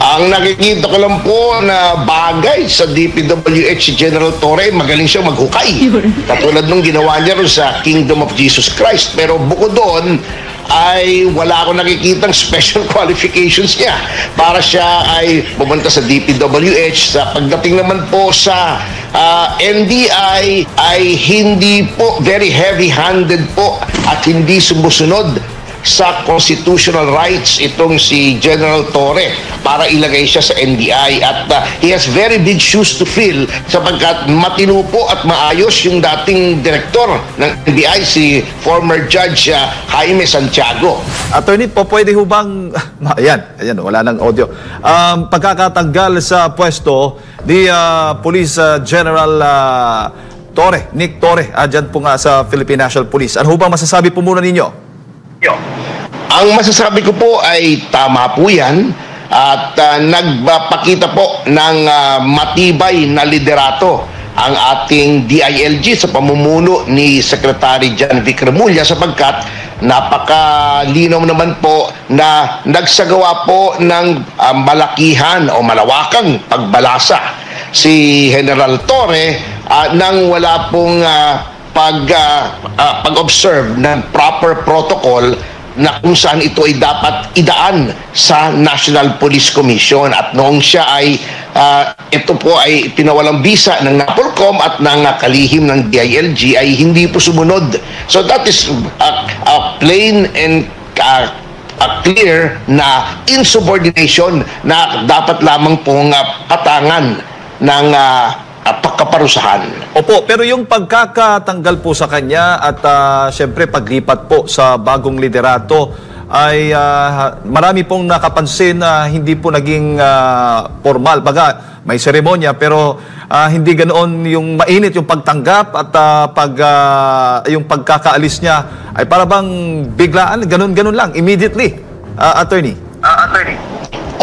Ang nakikita ko lang po na bagay sa DPWH si General Torre, magaling siya maghukay. Katulad nung ginawa niya rin sa Kingdom of Jesus Christ. Pero bukod doon, ay wala akong nakikitang special qualifications niya para siya ay pumunta sa DPWH. Sa pagdating naman po sa NBI ay hindi po, very heavy-handed po at hindi sumusunod sa constitutional rights itong si General Torre para ilagay siya sa NBI at he has very big shoes to fill sapagkat matino po at maayos yung dating direktor ng NBI si former Judge Jaime Santiago. Attorney, po pwede ho bang ayan, wala nang audio. Pagkakatanggal sa pwesto ni Police General Torre, Nick Torre, dyan po nga sa Philippine National Police. Ano ho bang masasabi po muna ninyo? Ang masasabi ko po ay tama po yan at nagpakita po ng matibay na liderato ang ating DILG sa pamumuno ni Secretary John Vic Remulla sapagkat napakalinaw naman po na nagsagawa po ng malakihan o malawakang pagbalasa si General Torre nang wala pong pag-observe ng proper protocol na kung saan ito ay dapat idaan sa National Police Commission at noong siya ay ito po ay pinawalang bisa ng NAPOLCOM at ng kalihim ng DILG ay hindi po sumunod. So that is plain and clear na insubordination na dapat lamang pong patangan ng pagkaparusahan. Opo, pero yung pagkakatanggal po sa kanya at siyempre paglipat po sa bagong liderato ay marami pong nakapansin na hindi po naging formal. Baga, may seremonya pero hindi ganoon yung mainit yung pagtanggap at yung pagkakaalis niya ay para bang biglaan, ganun lang, immediately. Attorney.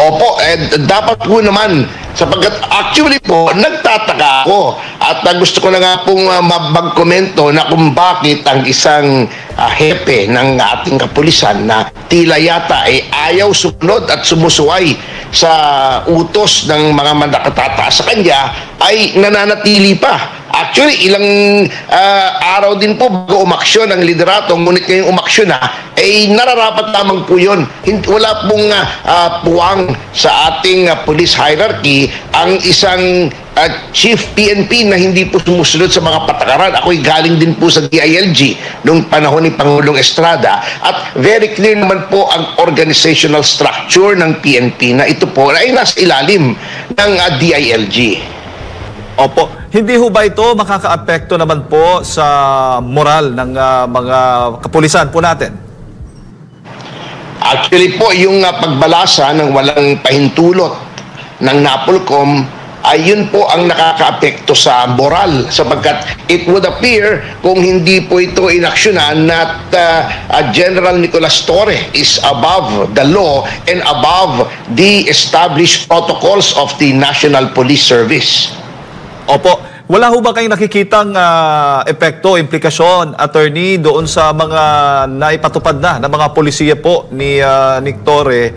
Opo, dapat po naman sapagkat actually po nagtataka ako at gusto ko na nga pong magkomento na kung bakit ang isang hepe ng ating kapulisan na tila yata ay ayaw sumunod at sumusuway sa utos ng mga mandakatataas sa kanya ay nananatili pa. Actually, ilang araw din po bago umaksyon ang liderato, ngunit ngayong umaksyon na, ay nararapat lamang po yun. Wala pong puwang sa ating police hierarchy ang isang chief PNP na hindi po sumusunod sa mga patakaran. Ako'y galing din po sa DILG noong panahon ni Pangulong Estrada at very clear naman po ang organizational structure ng PNP na ito po ay nasa ilalim ng DILG. Opo. Hindi ho ba ito makakaapekto naman po sa moral ng mga kapulisan po natin? Actually po, yung pagbalasa ng walang pahintulot ng NAPOLCOM ay yun po ang nakakaapekto sa moral sapagkat it would appear kung hindi po ito inaksyonan na General Nicolas Torre is above the law and above the established protocols of the National Police Service. Opo. Wala ho ba kayong nakikitang epekto, implikasyon, attorney, doon sa mga naipatupad na ng mga polisiya po ni Nick Torre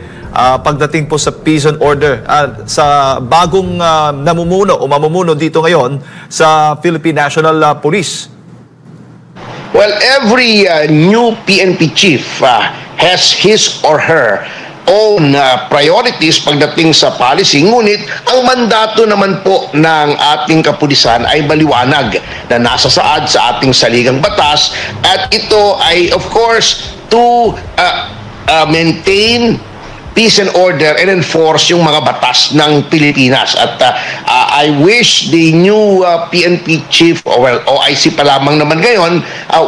pagdating po sa peace and order sa bagong namumuno o mamumuno dito ngayon sa Philippine National Police? Well, every new PNP chief has his or her own priorities pagdating sa policy. Ngunit ang mandato naman po ng ating kapulisan ay maliwanag na nasa saad sa ating saligang batas at ito ay of course to maintain peace and order and enforce yung mga batas ng Pilipinas. At I wish the new PNP chief, well, OIC pa lamang naman ngayon,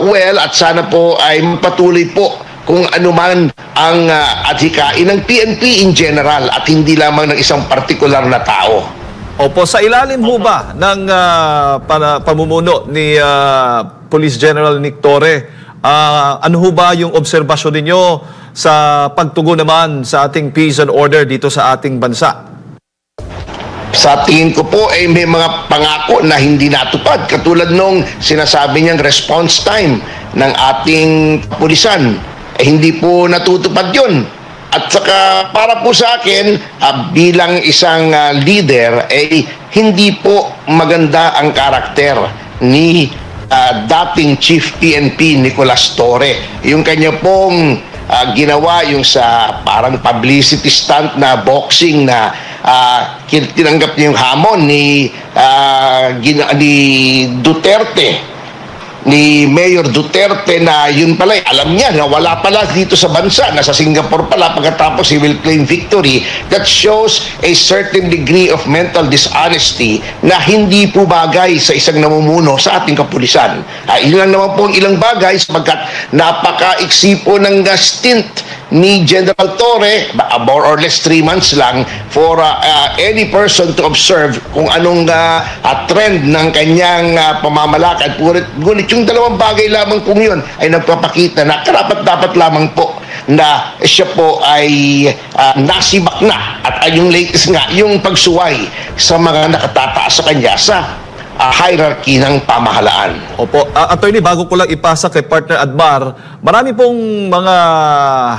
well, at sana po ay patuloy po kung ano man ang adhikain ng PNP in general at hindi lamang ng isang partikular na tao. Opo, sa ilalim ho ba ng pamumuno ni Police General Nick Torre, ano ho ba yung obserbasyon ninyo sa pagtugon naman sa ating peace and order dito sa ating bansa? Sa tingin ko po ay may mga pangako na hindi natupad katulad nung sinasabi niyang response time ng ating kapulisan. Hindi po natutupad yun. At saka para po sa akin, bilang isang leader, hindi po maganda ang karakter ni dating Chief PNP Nicolas Torre. Yung kanya pong ginawa yung sa parang publicity stunt na boxing na tinanggap niya yung hamon ni Duterte, ni Mayor Duterte, na yun pala, alam niya na wala pala dito sa bansa, nasa Singapore pala, pagkatapos he will claim victory. That shows a certain degree of mental dishonesty na hindi po bagay sa isang namumuno sa ating kapulisan. Yun lang naman po ang ilang bagay sapagkat napaka-iksi po ng stint ni General Torre, more or less 3 months lang, for any person to observe kung anong trend ng kanyang pamamalakad. Ngunit yung dalawang bagay lamang kung yun ay nagpapakita na karapat-dapat lamang po na siya po ay nasibak na. At yung latest nga, yung pagsuway sa mga nakatataas sa kanya sa hierarchy ng pamahalaan. Opo. Attorney, bago ko lang ipasa kay partner Admar, marami pong mga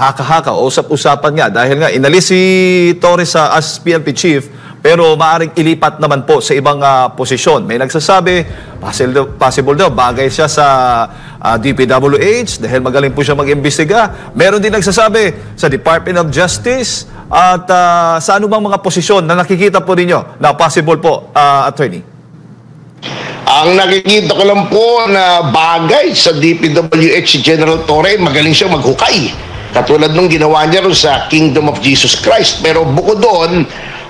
haka-haka o usap-usapan nga dahil nga inalis si Torres as PNP chief pero maaring ilipat naman po sa ibang posisyon. May nagsasabi, possible daw, bagay siya sa DPWH dahil magaling po siya mag-imbestiga. Meron din nagsasabi sa Department of Justice at sa anumang mga posisyon na nakikita po ninyo na possible po, attorney. Ang nakikita ko lang po na bagay sa DPWH si General Torre, magaling siya maghukay. Katulad nung ginawa niya rin sa Kingdom of Jesus Christ. Pero bukod doon,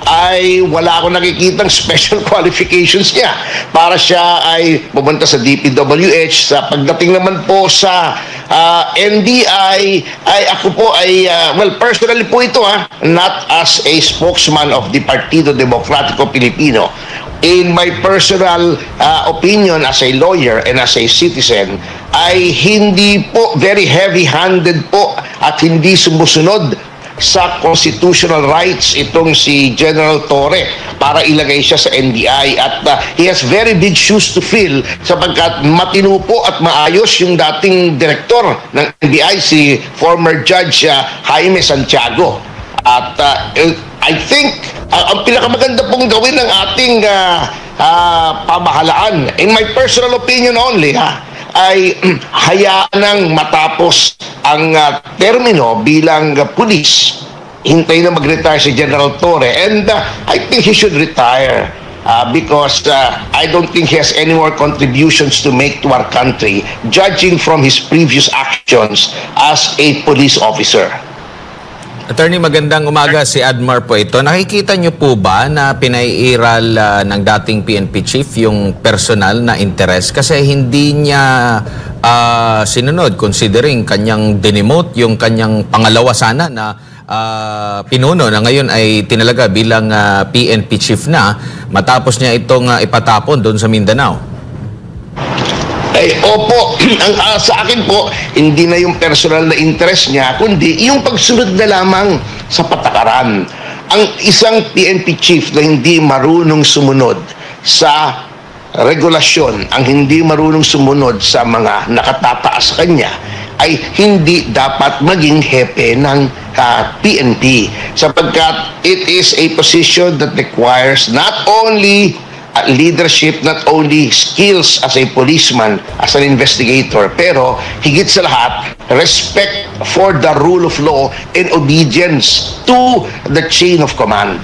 ay wala akong nakikitang special qualifications niya para siya ay pumunta sa DPWH. Sa pagdating naman po sa NBI, ay ako po ay, well, personally po ito, not as a spokesman of the Partido Demokratiko Pilipino. In my personal opinion as a lawyer and as a citizen, ay hindi po very heavy-handed po at hindi sumusunod sa constitutional rights itong si General Torre para ilagay siya sa NBI. At he has very big shoes to fill sapagkat matino po at maayos yung dating direktor ng NBI, si former Judge Jaime Santiago. At I think ang pinakamaganda pong gawin ng ating pamahalaan, in my personal opinion only, ay hayaan nang matapos ang termino bilang pulis. Hintayin na mag-retire si General Torre, and I think he should retire because I don't think he has any more contributions to make to our country, judging from his previous actions as a police officer. Attorney, magandang umaga, si Admar po ito. Nakikita niyo po ba na pinaiiral ng dating PNP chief yung personal na interest kasi hindi niya sinunod considering kanyang demote yung kanyang pangalawa sana na pinuno na ngayon ay tinalaga bilang PNP chief na matapos niya itong ipatapon doon sa Mindanao? Opo, sa akin po, hindi na yung personal na interest niya, kundi yung pagsunod na lamang sa patakaran. Ang isang PNP chief na hindi marunong sumunod sa regulasyon, ang hindi marunong sumunod sa mga nakatataas kanya, ay hindi dapat maging hepe ng PNP. Sapagkat it is a position that requires not only leadership, not only skills as a policeman, as an investigator, pero higit sa lahat, respect for the rule of law and obedience to the chain of command.